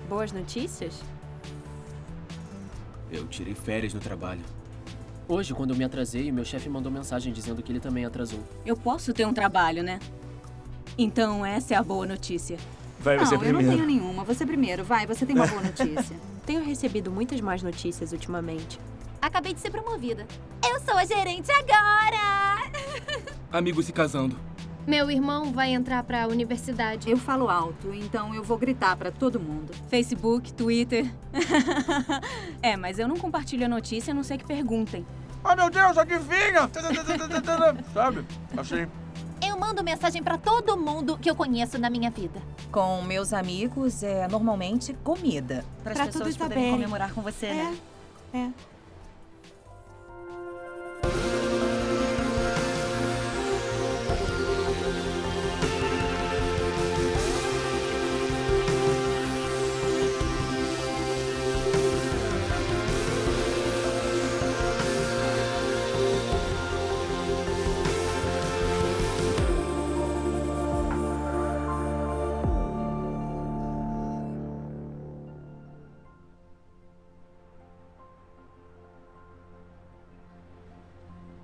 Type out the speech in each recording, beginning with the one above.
Boas notícias? Eu tirei férias no trabalho. Hoje, quando eu me atrasei, meu chefe mandou mensagem dizendo que ele também atrasou. Eu posso ter um trabalho, né? Então, essa é a boa notícia. Vai você Não, eu primeiro. não tenho nenhuma. Você primeiro, vai. Você tem uma boa notícia. Tenho recebido muitas más notícias ultimamente. Acabei de ser promovida. Eu sou a gerente agora! Amigo se casando. Meu irmão vai entrar pra universidade. Eu falo alto, então eu vou gritar pra todo mundo. Facebook, Twitter. Mas eu não compartilho a notícia, a não ser que perguntem. Ai, meu Deus, adivinha! Sabe? Assim. Eu mando mensagem pra todo mundo que eu conheço na minha vida. Com meus amigos, é normalmente comida. Para as Pra pessoas todos poderem saberem. comemorar com você, né? É.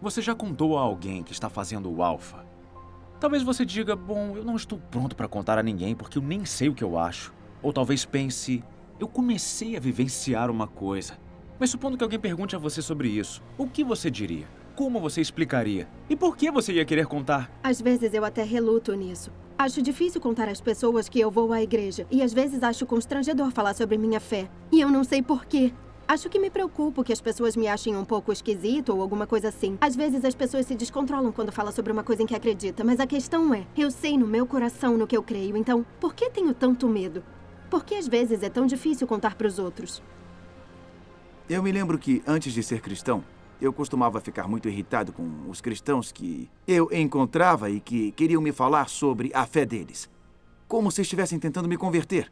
Você já contou a alguém que está fazendo o alfa? Talvez você diga, bom, eu não estou pronto para contar a ninguém porque eu nem sei o que eu acho. Ou talvez pense, eu comecei a vivenciar uma coisa. Mas supondo que alguém pergunte a você sobre isso, o que você diria? Como você explicaria? E por que você ia querer contar? Às vezes eu até reluto nisso. Acho difícil contar às pessoas que eu vou à igreja. E às vezes acho constrangedor falar sobre minha fé. E eu não sei por quê. Acho que me preocupo que as pessoas me achem um pouco esquisito ou alguma coisa assim. Às vezes as pessoas se descontrolam quando falam sobre uma coisa em que acredita. Mas a questão é, eu sei no meu coração no que eu creio. Então, por que tenho tanto medo? Por que às vezes é tão difícil contar para os outros? Eu me lembro que, antes de ser cristão, eu costumava ficar muito irritado com os cristãos que eu encontrava e que queriam me falar sobre a fé deles. Como se estivessem tentando me converter.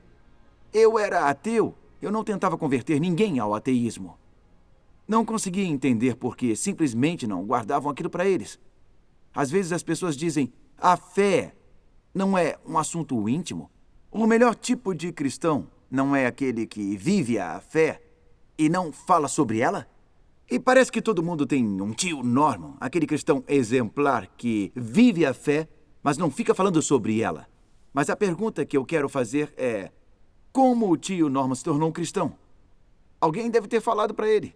Eu era ateu. Eu não tentava converter ninguém ao ateísmo. Não conseguia entender porque simplesmente não guardavam aquilo para eles. Às vezes as pessoas dizem, a fé não é um assunto íntimo. O melhor tipo de cristão não é aquele que vive a fé e não fala sobre ela? E parece que todo mundo tem um tio Norman, aquele cristão exemplar que vive a fé, mas não fica falando sobre ela. Mas a pergunta que eu quero fazer é, como o tio Norman se tornou um cristão? Alguém deve ter falado para ele.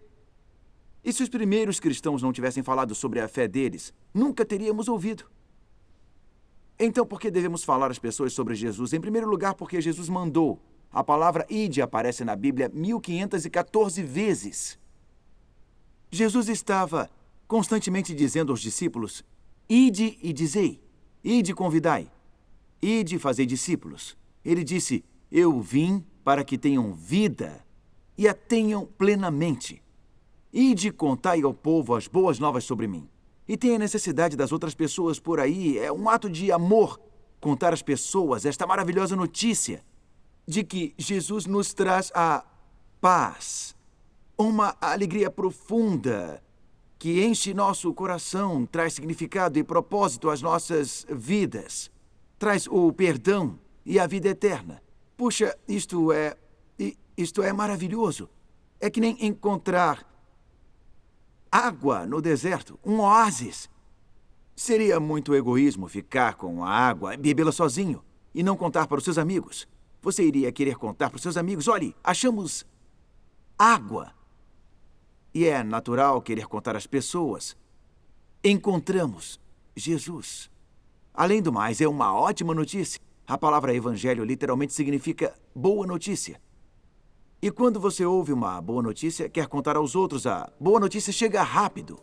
E se os primeiros cristãos não tivessem falado sobre a fé deles, nunca teríamos ouvido. Então, por que devemos falar às pessoas sobre Jesus? Em primeiro lugar, porque Jesus mandou. A palavra ide aparece na Bíblia 1514 vezes. Jesus estava constantemente dizendo aos discípulos, ide e dizei, ide e convidai, ide e fazei discípulos. Ele disse, eu vim para que tenham vida e a tenham plenamente. Ide e contai ao povo as boas novas sobre mim. E tem a necessidade das outras pessoas por aí. É um ato de amor contar às pessoas esta maravilhosa notícia de que Jesus nos traz a paz, uma alegria profunda que enche nosso coração, traz significado e propósito às nossas vidas, traz o perdão e a vida eterna. Puxa, isto é maravilhoso. É que nem encontrar água no deserto, um oásis. Seria muito egoísmo ficar com a água e bebê-la sozinho e não contar para os seus amigos. Você iria querer contar para os seus amigos, olhe, achamos água. E é natural querer contar às pessoas. Encontramos Jesus. Além do mais, é uma ótima notícia. A palavra evangelho literalmente significa boa notícia. E quando você ouve uma boa notícia, quer contar aos outros, a boa notícia chega rápido.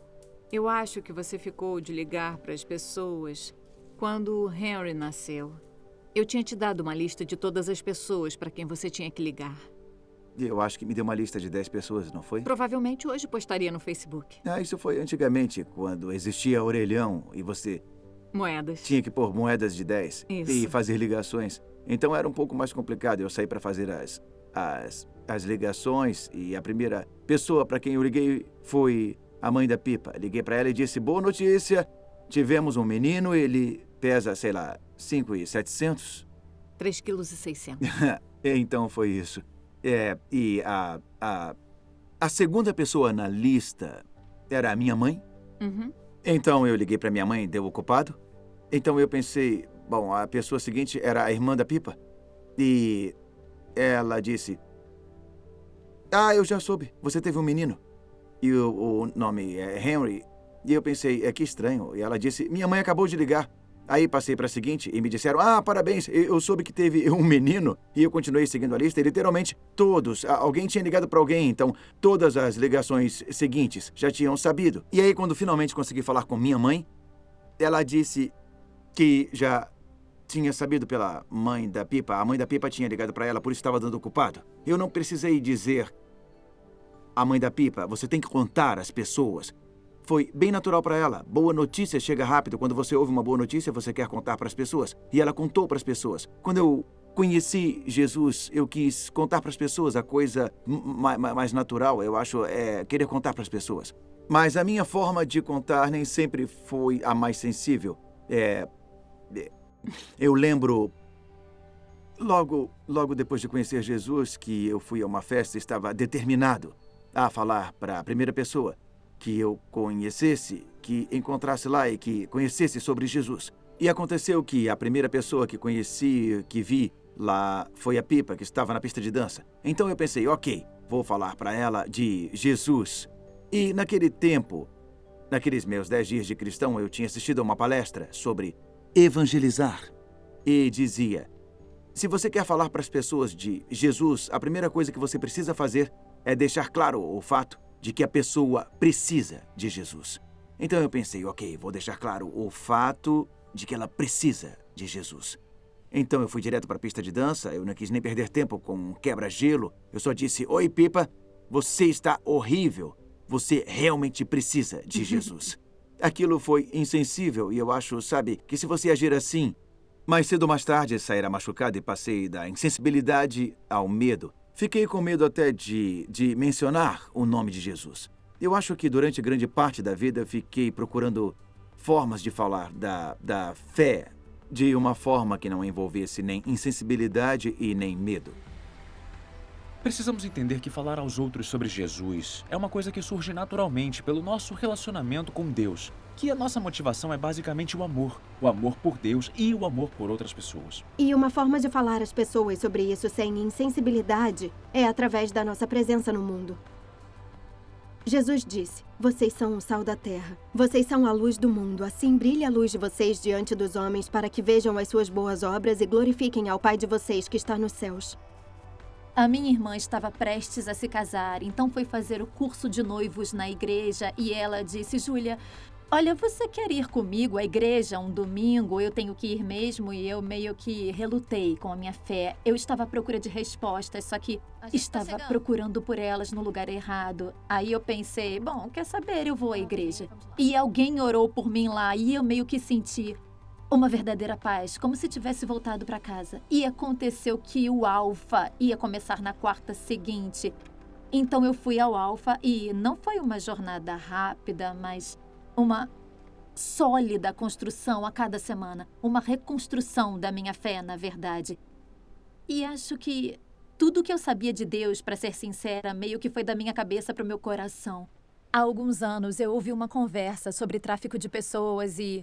Eu acho que você ficou de ligar para as pessoas quando o Henry nasceu. Eu tinha te dado uma lista de todas as pessoas para quem você tinha que ligar. Eu acho que me deu uma lista de 10 pessoas, não foi? Provavelmente hoje postaria no Facebook. Isso foi antigamente, quando existia orelhão e você Moedas. tinha que pôr moedas de 10 Isso. e fazer ligações. Então era um pouco mais complicado. Eu saí para fazer as ligações e a primeira pessoa para quem eu liguei foi a mãe da Pipa. Liguei para ela e disse, boa notícia, tivemos um menino, ele pesa, sei lá, 5.700. 3,6 kg. Então foi isso. A segunda pessoa na lista era a minha mãe. Uhum. Então eu liguei para minha mãe, deu ocupado. Então eu pensei, bom, a pessoa seguinte era a irmã da Pipa. E ela disse: "Ah, eu já soube, você teve um menino. E o nome é Henry." E eu pensei, que estranho. E ela disse: "Minha mãe acabou de ligar." Aí passei para a seguinte e me disseram: "Ah, parabéns, eu soube que teve um menino." E eu continuei seguindo a lista e literalmente todos, alguém tinha ligado para alguém, então todas as ligações seguintes já tinham sabido. E aí quando finalmente consegui falar com minha mãe, ela disse que já tinha sabido pela mãe da Pipa. A mãe da Pipa tinha ligado para ela, por isso estava dando ocupado. Eu não precisei dizer à mãe da Pipa: "Você tem que contar às pessoas." Foi bem natural para ela. Boa notícia chega rápido. Quando você ouve uma boa notícia, você quer contar para as pessoas. E ela contou para as pessoas. Quando eu conheci Jesus, eu quis contar para as pessoas. A coisa mais natural, eu acho, é querer contar para as pessoas. Mas a minha forma de contar nem sempre foi a mais sensível. Eu lembro, logo depois de conhecer Jesus, que eu fui a uma festa e estava determinado a falar para a primeira pessoa que eu conhecesse, que encontrasse lá e que conhecesse sobre Jesus. E aconteceu que a primeira pessoa que conheci, que vi lá, foi a Pipa, que estava na pista de dança. Então eu pensei, ok, vou falar para ela de Jesus. E naquele tempo, naqueles meus 10 dias de cristão, eu tinha assistido a uma palestra sobre evangelizar. E dizia: se você quer falar para as pessoas de Jesus, a primeira coisa que você precisa fazer é deixar claro o fato de que a pessoa precisa de Jesus. Então eu pensei, ok, vou deixar claro o fato de que ela precisa de Jesus. Então eu fui direto para a pista de dança, eu não quis nem perder tempo com um quebra-gelo. Eu só disse: "Oi, Pipa, você está horrível. Você realmente precisa de Jesus." Aquilo foi insensível e eu acho, sabe, que se você agir assim, mais cedo ou mais tarde sairá machucado, e passei da insensibilidade ao medo. Fiquei com medo até de mencionar o nome de Jesus. Eu acho que durante grande parte da vida fiquei procurando formas de falar da fé de uma forma que não envolvesse nem insensibilidade e nem medo. Precisamos entender que falar aos outros sobre Jesus é uma coisa que surge naturalmente pelo nosso relacionamento com Deus, que a nossa motivação é basicamente o amor por Deus e o amor por outras pessoas. E uma forma de falar às pessoas sobre isso sem insensibilidade é através da nossa presença no mundo. Jesus disse: "Vocês são o sal da terra. Vocês são a luz do mundo. Assim brilhe a luz de vocês diante dos homens, para que vejam as suas boas obras e glorifiquem ao Pai de vocês que está nos céus." A minha irmã estava prestes a se casar, então foi fazer o curso de noivos na igreja e ela disse: "Júlia, olha, você quer ir comigo à igreja um domingo? Eu tenho que ir mesmo." E eu meio que relutei com a minha fé. Eu estava à procura de respostas, só que estava procurando por elas no lugar errado. Aí eu pensei, bom, quer saber, eu vou à igreja. E alguém orou por mim lá e eu meio que senti uma verdadeira paz, como se tivesse voltado para casa. E aconteceu que o Alfa ia começar na quarta seguinte. Então eu fui ao Alfa e não foi uma jornada rápida, mas uma sólida construção a cada semana. Uma reconstrução da minha fé, na verdade. E acho que tudo que eu sabia de Deus, para ser sincera, meio que foi da minha cabeça para o meu coração. Há alguns anos eu ouvi uma conversa sobre tráfico de pessoas e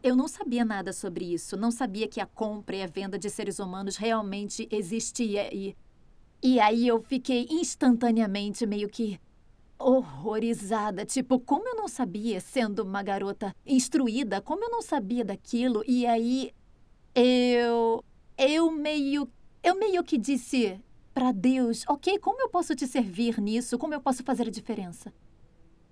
eu não sabia nada sobre isso. Não sabia que a compra e a venda de seres humanos realmente existia. E aí eu fiquei instantaneamente meio que horrorizada. Tipo, como eu não sabia, sendo uma garota instruída, como eu não sabia daquilo? E aí eu meio que disse para Deus: ok, como eu posso te servir nisso? Como eu posso fazer a diferença?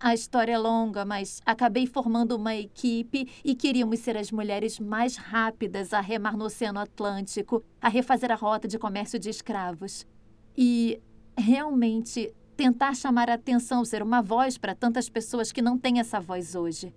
A história é longa, mas acabei formando uma equipe e queríamos ser as mulheres mais rápidas a remar no Oceano Atlântico, a refazer a rota de comércio de escravos. E realmente tentar chamar a atenção, ser uma voz para tantas pessoas que não têm essa voz hoje.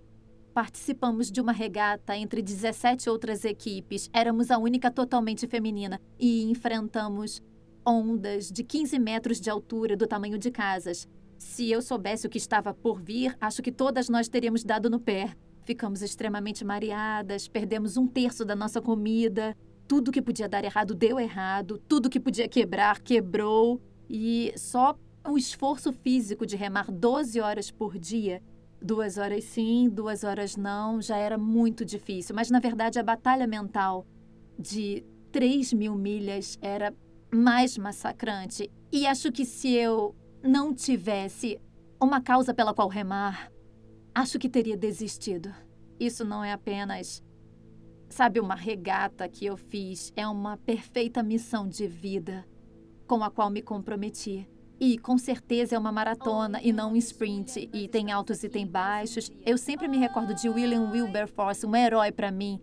Participamos de uma regata entre 17 outras equipes. Éramos a única totalmente feminina e enfrentamos ondas de 15 metros de altura do tamanho de casas. Se eu soubesse o que estava por vir, acho que todas nós teríamos dado no pé. Ficamos extremamente mareadas, perdemos 1/3 da nossa comida. Tudo que podia dar errado, deu errado. Tudo que podia quebrar, quebrou. E só o esforço físico de remar 12 horas por dia, 2 horas sim, 2 horas não, já era muito difícil. Mas, na verdade, a batalha mental de 3.000 milhas era mais massacrante. E acho que se eu não tivesse uma causa pela qual remar, acho que teria desistido. Isso não é apenas, sabe, uma regata que eu fiz. É uma perfeita missão de vida com a qual me comprometi. E, com certeza, é uma maratona e não um sprint. E tem altos e tem baixos. Eu sempre me recordo de William Wilberforce, um herói para mim,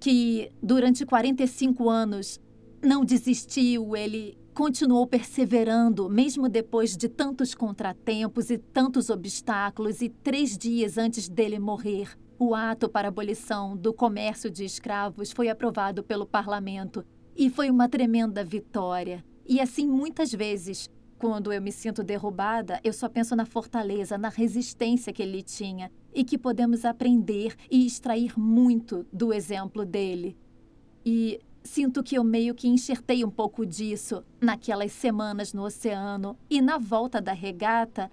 que durante 45 anos não desistiu. Ele continuou perseverando, mesmo depois de tantos contratempos e tantos obstáculos. E 3 dias antes dele morrer, o ato para a abolição do comércio de escravos foi aprovado pelo parlamento. E foi uma tremenda vitória. E assim, muitas vezes, quando eu me sinto derrubada, eu só penso na fortaleza, na resistência que ele tinha e que podemos aprender e extrair muito do exemplo dele. E sinto que eu meio que enxertei um pouco disso naquelas semanas no oceano. E na volta da regata,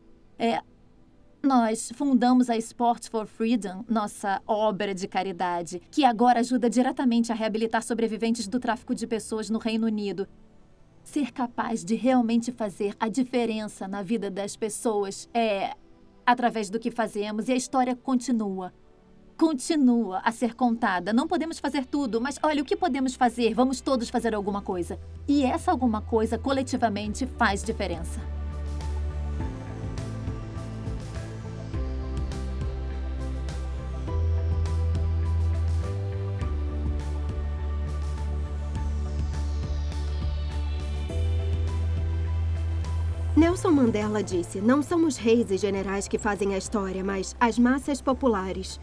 nós fundamos a Sports for Freedom, nossa obra de caridade, que agora ajuda diretamente a reabilitar sobreviventes do tráfico de pessoas no Reino Unido. Ser capaz de realmente fazer a diferença na vida das pessoas é através do que fazemos, e a história continua a ser contada. Não podemos fazer tudo, mas olha, o que podemos fazer? Vamos todos fazer alguma coisa. E essa alguma coisa, coletivamente, faz diferença. Nelson Mandela disse: não são os reis e generais que fazem a história, mas as massas populares.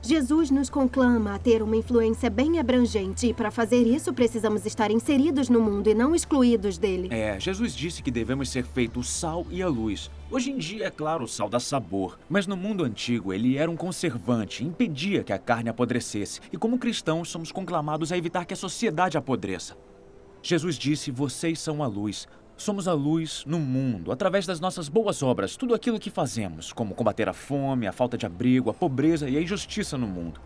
Jesus nos conclama a ter uma influência bem abrangente e, para fazer isso, precisamos estar inseridos no mundo e não excluídos dele. Jesus disse que devemos ser feitos o sal e a luz. Hoje em dia, é claro, o sal dá sabor. Mas no mundo antigo, ele era um conservante, impedia que a carne apodrecesse. E como cristãos, somos conclamados a evitar que a sociedade apodreça. Jesus disse: vocês são a luz. Somos a luz no mundo, através das nossas boas obras, tudo aquilo que fazemos, como combater a fome, a falta de abrigo, a pobreza e a injustiça no mundo.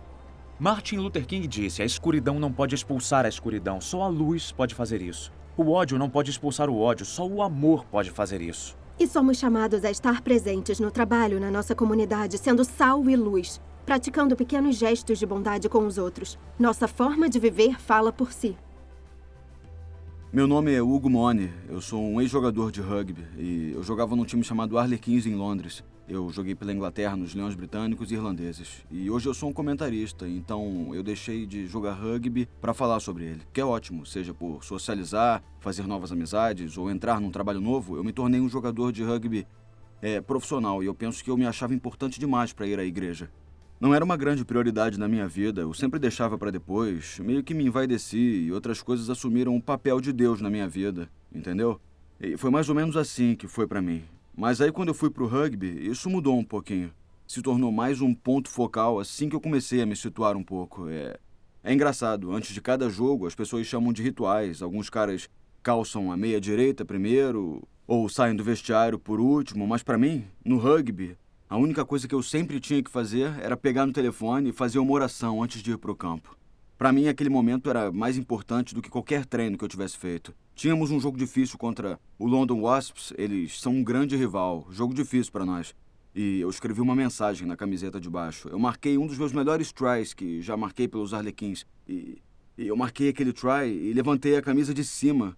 Martin Luther King disse: a escuridão não pode expulsar a escuridão, só a luz pode fazer isso. O ódio não pode expulsar o ódio, só o amor pode fazer isso. E somos chamados a estar presentes no trabalho, na nossa comunidade, sendo sal e luz, praticando pequenos gestos de bondade com os outros. Nossa forma de viver fala por si. Meu nome é Hugo Mone, eu sou um ex-jogador de rugby e eu jogava num time chamado Harlequins em Londres. Eu joguei pela Inglaterra nos Leões Britânicos e Irlandeses. E hoje eu sou um comentarista, então eu deixei de jogar rugby para falar sobre ele, que é ótimo, seja por socializar, fazer novas amizades ou entrar num trabalho novo. Eu me tornei um jogador de rugby profissional e eu penso que eu me achava importante demais para ir à igreja. Não era uma grande prioridade na minha vida, eu sempre deixava para depois, meio que me envaideci e outras coisas assumiram o papel de Deus na minha vida, entendeu? E foi mais ou menos assim que foi para mim. Mas aí quando eu fui pro rugby, isso mudou um pouquinho. Se tornou mais um ponto focal assim que eu comecei a me situar um pouco. É engraçado, antes de cada jogo as pessoas chamam de rituais, alguns caras calçam a meia direita primeiro ou saem do vestiário por último, mas para mim, no rugby, a única coisa que eu sempre tinha que fazer era pegar no telefone e fazer uma oração antes de ir para o campo. Para mim, aquele momento era mais importante do que qualquer treino que eu tivesse feito. Tínhamos um jogo difícil contra o London Wasps, eles são um grande rival, jogo difícil para nós. E eu escrevi uma mensagem na camiseta de baixo. Eu marquei um dos meus melhores tries que já marquei pelos Harlequins. E eu marquei aquele try e levantei a camisa de cima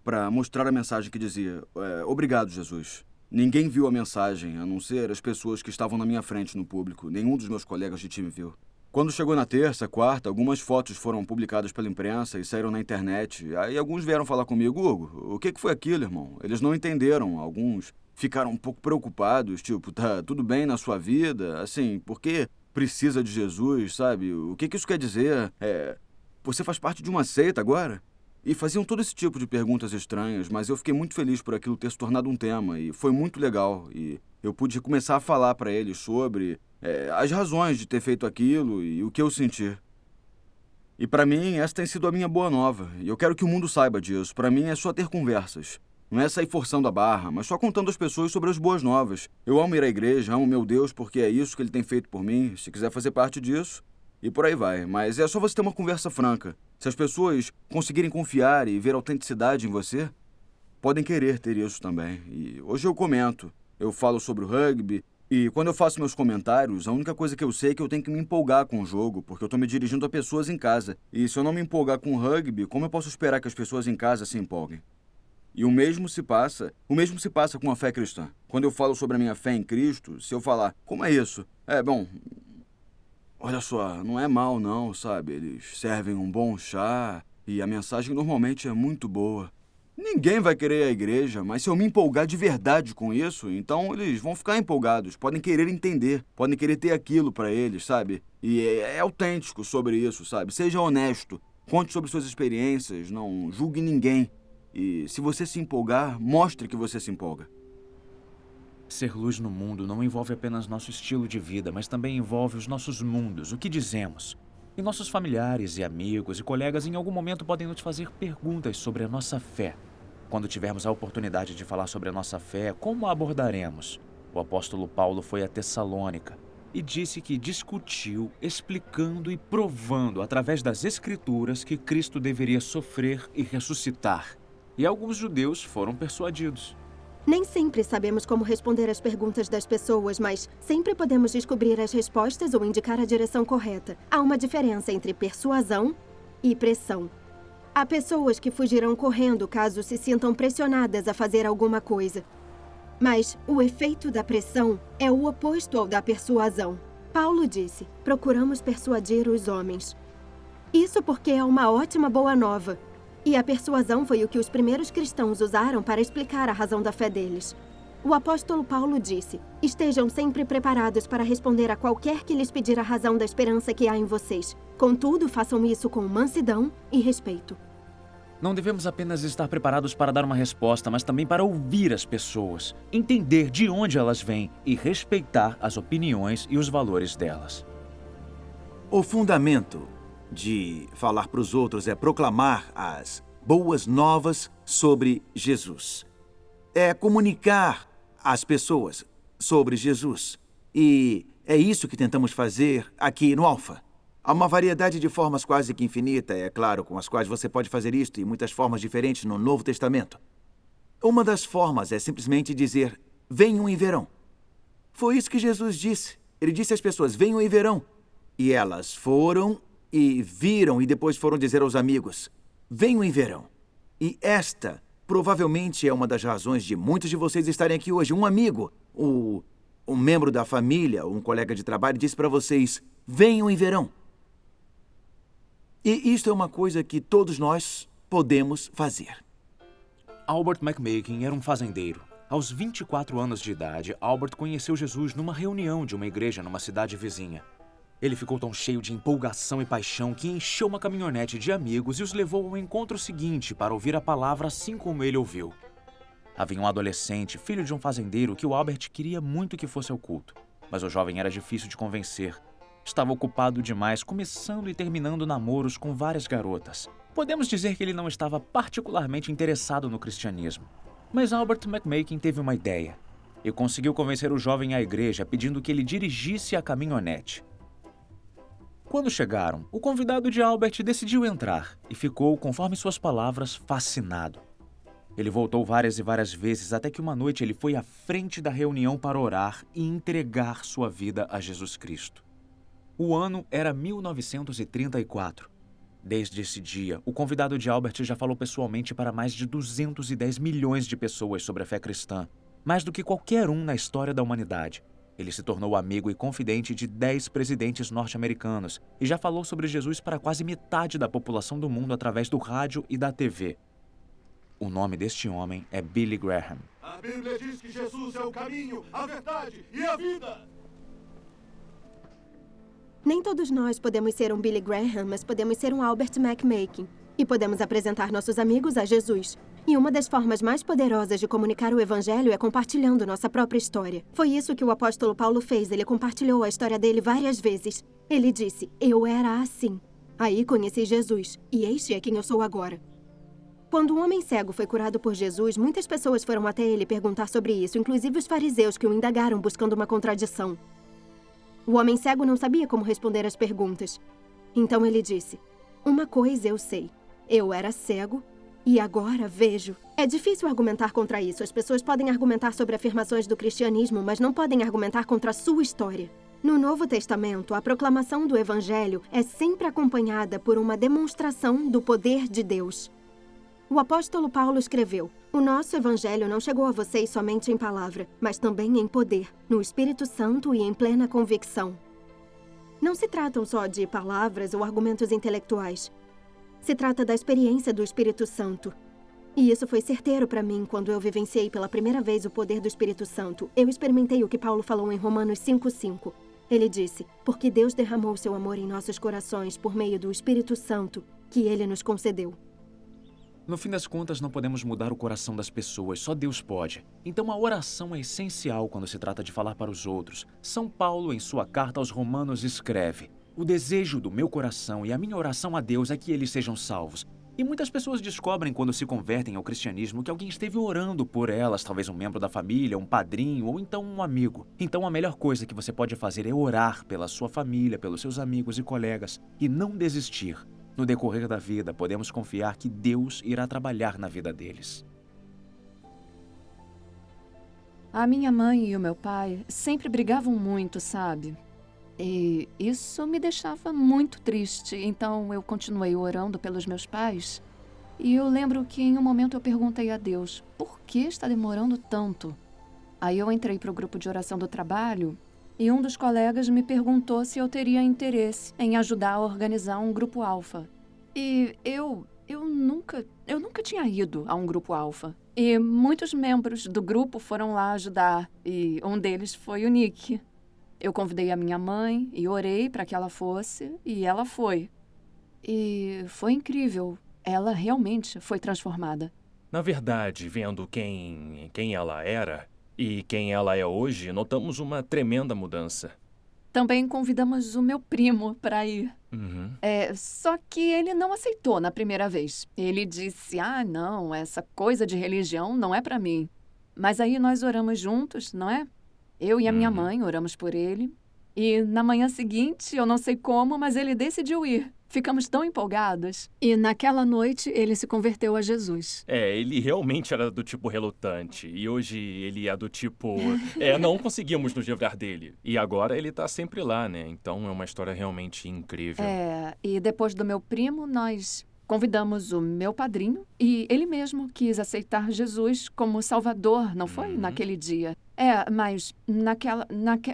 para mostrar a mensagem que dizia: obrigado, Jesus. Ninguém viu a mensagem, a não ser as pessoas que estavam na minha frente no público. Nenhum dos meus colegas de time viu. Quando chegou na terça, quarta, algumas fotos foram publicadas pela imprensa e saíram na internet. Aí alguns vieram falar comigo: Hugo, o que foi aquilo, irmão? Eles não entenderam. Alguns ficaram um pouco preocupados, tipo, tá tudo bem na sua vida? Assim, por que precisa de Jesus, sabe? O que isso quer dizer? Você faz parte de uma seita agora? E faziam todo esse tipo de perguntas estranhas, mas eu fiquei muito feliz por aquilo ter se tornado um tema, e foi muito legal. E eu pude começar a falar para eles sobre as razões de ter feito aquilo e o que eu senti. E pra mim, essa tem sido a minha boa nova. E eu quero que o mundo saiba disso. Pra mim, é só ter conversas. Não é sair forçando a barra, mas só contando às pessoas sobre as boas novas. Eu amo ir à igreja, amo meu Deus porque é isso que ele tem feito por mim. Se quiser fazer parte disso, e por aí vai. Mas é só você ter uma conversa franca. Se as pessoas conseguirem confiar e ver autenticidade em você, podem querer ter isso também. E hoje eu comento. Eu falo sobre o rugby. E quando eu faço meus comentários, a única coisa que eu sei é que eu tenho que me empolgar com o jogo, porque eu tô me dirigindo a pessoas em casa. E se eu não me empolgar com o rugby, como eu posso esperar que as pessoas em casa se empolguem? E o mesmo se passa com a fé cristã. Quando eu falo sobre a minha fé em Cristo, se eu falar, como é isso? Bom, olha só, não é mal não, sabe? Eles servem um bom chá e a mensagem normalmente é muito boa. Ninguém vai querer ir à igreja, mas se eu me empolgar de verdade com isso, então eles vão ficar empolgados, podem querer entender, podem querer ter aquilo pra eles, sabe? E é autêntico sobre isso, sabe? Seja honesto, conte sobre suas experiências, não julgue ninguém. E se você se empolgar, mostre que você se empolga. Ser luz no mundo não envolve apenas nosso estilo de vida, mas também envolve os nossos mundos, o que dizemos. E nossos familiares e amigos e colegas em algum momento podem nos fazer perguntas sobre a nossa fé. Quando tivermos a oportunidade de falar sobre a nossa fé, como a abordaremos? O apóstolo Paulo foi a Tessalônica e disse que discutiu, explicando e provando através das Escrituras que Cristo deveria sofrer e ressuscitar. E alguns judeus foram persuadidos. Nem sempre sabemos como responder às perguntas das pessoas, mas sempre podemos descobrir as respostas ou indicar a direção correta. Há uma diferença entre persuasão e pressão. Há pessoas que fugirão correndo caso se sintam pressionadas a fazer alguma coisa. Mas o efeito da pressão é o oposto ao da persuasão. Paulo disse, procuramos persuadir os homens. Isso porque é uma ótima boa nova. E a persuasão foi o que os primeiros cristãos usaram para explicar a razão da fé deles. O apóstolo Paulo disse, estejam sempre preparados para responder a qualquer que lhes pedir a razão da esperança que há em vocês. Contudo, façam isso com mansidão e respeito. Não devemos apenas estar preparados para dar uma resposta, mas também para ouvir as pessoas, entender de onde elas vêm e respeitar as opiniões e os valores delas. O fundamento de falar para os outros é proclamar as boas novas sobre Jesus. É comunicar às pessoas sobre Jesus. E é isso que tentamos fazer aqui no Alfa. Há uma variedade de formas quase que infinita, é claro, com as quais você pode fazer isto e muitas formas diferentes no Novo Testamento. Uma das formas é simplesmente dizer, venham e verão. Foi isso que Jesus disse. Ele disse às pessoas, venham e verão. E elas foram e viram e depois foram dizer aos amigos, venham e verão. E esta provavelmente é uma das razões de muitos de vocês estarem aqui hoje. Um amigo, um membro da família, um colega de trabalho disse para vocês, venham e verão. E isto é uma coisa que todos nós podemos fazer. Albert McMakin era um fazendeiro. Aos 24 anos de idade, Albert conheceu Jesus numa reunião de uma igreja numa cidade vizinha. Ele ficou tão cheio de empolgação e paixão que encheu uma caminhonete de amigos e os levou ao encontro seguinte para ouvir a palavra assim como ele ouviu. Havia um adolescente, filho de um fazendeiro, que o Albert queria muito que fosse ao culto. Mas o jovem era difícil de convencer. Estava ocupado demais, começando e terminando namoros com várias garotas. Podemos dizer que ele não estava particularmente interessado no cristianismo. Mas Albert McMakin teve uma ideia. E conseguiu convencer o jovem à igreja, pedindo que ele dirigisse a caminhonete. Quando chegaram, o convidado de Albert decidiu entrar e ficou, conforme suas palavras, fascinado. Ele voltou várias e várias vezes até que uma noite ele foi à frente da reunião para orar e entregar sua vida a Jesus Cristo. O ano era 1934. Desde esse dia, o convidado de Albert já falou pessoalmente para mais de 210 milhões de pessoas sobre a fé cristã, mais do que qualquer um na história da humanidade. Ele se tornou amigo e confidente de 10 presidentes norte-americanos e já falou sobre Jesus para quase metade da população do mundo através do rádio e da TV. O nome deste homem é Billy Graham. A Bíblia diz que Jesus é o caminho, a verdade e a vida. Nem todos nós podemos ser um Billy Graham, mas podemos ser um Albert McMakin. E podemos apresentar nossos amigos a Jesus. E uma das formas mais poderosas de comunicar o Evangelho é compartilhando nossa própria história. Foi isso que o apóstolo Paulo fez. Ele compartilhou a história dele várias vezes. Ele disse, eu era assim. Aí conheci Jesus, e este é quem eu sou agora. Quando um homem cego foi curado por Jesus, muitas pessoas foram até ele perguntar sobre isso, inclusive os fariseus que o indagaram buscando uma contradição. O homem cego não sabia como responder às perguntas. Então ele disse: "Uma coisa eu sei. Eu era cego e agora vejo." É difícil argumentar contra isso. As pessoas podem argumentar sobre afirmações do cristianismo, mas não podem argumentar contra a sua história. No Novo Testamento, a proclamação do Evangelho é sempre acompanhada por uma demonstração do poder de Deus. O apóstolo Paulo escreveu: "O nosso Evangelho não chegou a vocês somente em palavra, mas também em poder, no Espírito Santo e em plena convicção." Não se tratam só de palavras ou argumentos intelectuais. Se trata da experiência do Espírito Santo. E isso foi certeiro para mim quando eu vivenciei pela primeira vez o poder do Espírito Santo. Eu experimentei o que Paulo falou em Romanos 5:5. Ele disse: "Porque Deus derramou seu amor em nossos corações por meio do Espírito Santo que Ele nos concedeu." No fim das contas, não podemos mudar o coração das pessoas, só Deus pode. Então a oração é essencial quando se trata de falar para os outros. São Paulo, em sua carta aos Romanos, escreve: "O desejo do meu coração e a minha oração a Deus é que eles sejam salvos." E muitas pessoas descobrem quando se convertem ao cristianismo que alguém esteve orando por elas, talvez um membro da família, um padrinho ou então um amigo. Então a melhor coisa que você pode fazer é orar pela sua família, pelos seus amigos e colegas e não desistir. No decorrer da vida, podemos confiar que Deus irá trabalhar na vida deles. A minha mãe e o meu pai sempre brigavam muito, sabe? E isso me deixava muito triste, então eu continuei orando pelos meus pais. E eu lembro que em um momento eu perguntei a Deus: "Por que está demorando tanto?" Aí eu entrei para o grupo de oração do trabalho e um dos colegas me perguntou se eu teria interesse em ajudar a organizar um grupo alfa. E eu nunca tinha ido a um grupo alfa. E muitos membros do grupo foram lá ajudar, e um deles foi o Nick. Eu convidei a minha mãe e orei para que ela fosse, e ela foi. E foi incrível. Ela realmente foi transformada. Na verdade, vendo quem ela era e quem ela é hoje, notamos uma tremenda mudança. Também convidamos o meu primo para ir. Só que ele não aceitou na primeira vez. Ele disse: "Ah, não, essa coisa de religião não é para mim." Mas aí nós oramos juntos, não é? Eu e a minha mãe oramos por ele. E na manhã seguinte, eu não sei como, mas ele decidiu ir. Ficamos tão empolgados. E naquela noite, ele se converteu a Jesus. Ele realmente era do tipo relutante. E hoje ele é do tipo... não conseguimos nos livrar dele. E agora ele tá sempre lá, né? Então é uma história realmente incrível. E depois do meu primo, nós convidamos o meu padrinho. E ele mesmo quis aceitar Jesus como Salvador, não foi? Naquele dia. Mas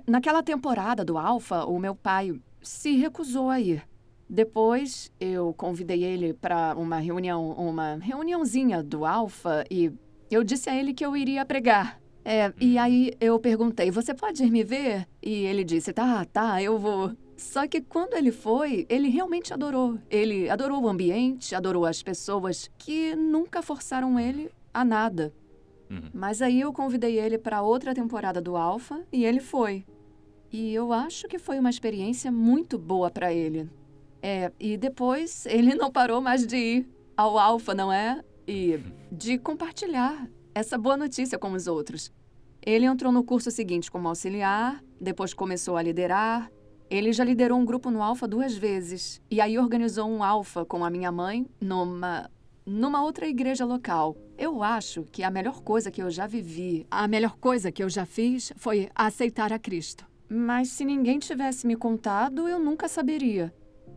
naquela temporada do Alfa, o meu pai se recusou a ir. Depois, eu convidei ele para uma reuniãozinha do Alfa e eu disse a ele que eu iria pregar. E aí eu perguntei: "Você pode ir me ver?" E ele disse: Tá, eu vou." Só que quando ele foi, ele realmente adorou. Ele adorou o ambiente, adorou as pessoas que nunca forçaram ele a nada. Mas aí eu convidei ele para outra temporada do Alfa e ele foi. E eu acho que foi uma experiência muito boa para ele. E depois ele não parou mais de ir ao Alfa, não é? E de compartilhar essa boa notícia com os outros. Ele entrou no curso seguinte como auxiliar, depois começou a liderar. Ele já liderou um grupo no Alfa 2 vezes. E aí organizou um Alfa com a minha mãe numa outra igreja local. Eu acho que a melhor coisa que eu já vivi, a melhor coisa que eu já fiz foi aceitar a Cristo. Mas se ninguém tivesse me contado, eu nunca saberia.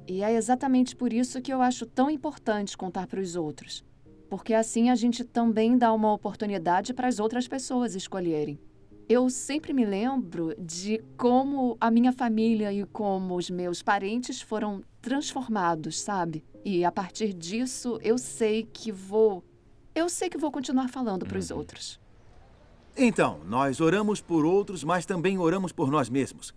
E é exatamente por isso que eu acho tão importante contar para os outros. Porque assim a gente também dá uma oportunidade para as outras pessoas escolherem. Eu sempre me lembro de como a minha família e como os meus parentes foram transformados, sabe? E a partir disso, eu sei que vou continuar falando para os outros. Então, nós oramos por outros, mas também oramos por nós mesmos.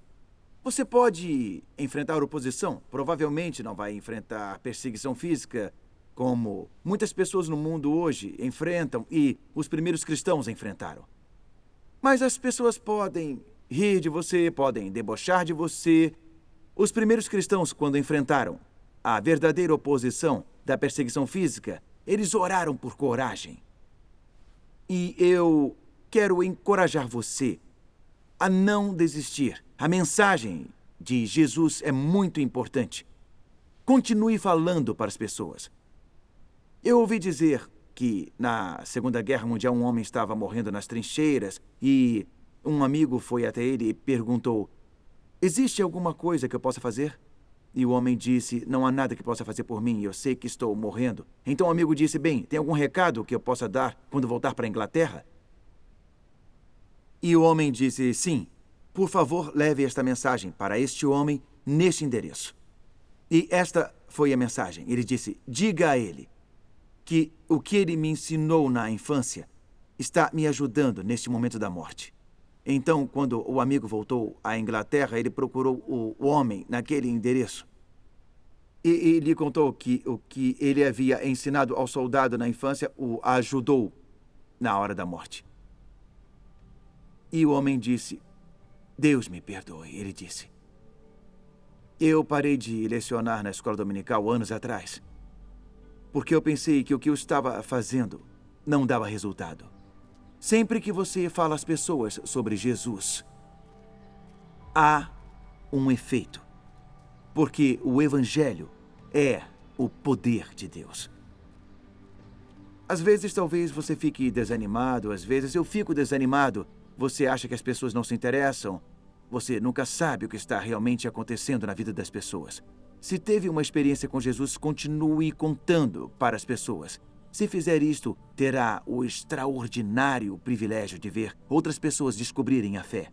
Você pode enfrentar oposição, provavelmente não vai enfrentar perseguição física, como muitas pessoas no mundo hoje enfrentam e os primeiros cristãos enfrentaram. Mas as pessoas podem rir de você, podem debochar de você. Os primeiros cristãos, quando enfrentaram a verdadeira oposição da perseguição física, eles oraram por coragem. E eu quero encorajar você a não desistir. A mensagem de Jesus é muito importante. Continue falando para as pessoas. Eu ouvi dizer que na Segunda Guerra Mundial um homem estava morrendo nas trincheiras e um amigo foi até ele e perguntou: existe alguma coisa que eu possa fazer? E o homem disse: não há nada que possa fazer por mim, eu sei que estou morrendo. Então o amigo disse: bem, tem algum recado que eu possa dar quando voltar para a Inglaterra? E o homem disse: sim, por favor, leve esta mensagem para este homem neste endereço. E esta foi a mensagem. Ele disse: diga a ele que o que ele me ensinou na infância está me ajudando neste momento da morte. Então, quando o amigo voltou à Inglaterra, ele procurou o homem naquele endereço. E lhe contou que o que ele havia ensinado ao soldado na infância o ajudou na hora da morte. E o homem disse: Deus me perdoe, ele disse. Eu parei de lecionar na escola dominical anos atrás, porque eu pensei que o que eu estava fazendo não dava resultado. Sempre que você fala às pessoas sobre Jesus, há um efeito, porque o Evangelho é o poder de Deus. Às vezes, talvez você fique desanimado, às vezes eu fico desanimado. Você acha que as pessoas não se interessam? Você nunca sabe o que está realmente acontecendo na vida das pessoas. Se teve uma experiência com Jesus, continue contando para as pessoas. Se fizer isto, terá o extraordinário privilégio de ver outras pessoas descobrirem a fé.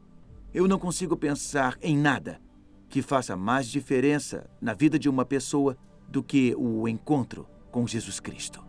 Eu não consigo pensar em nada que faça mais diferença na vida de uma pessoa do que o encontro com Jesus Cristo.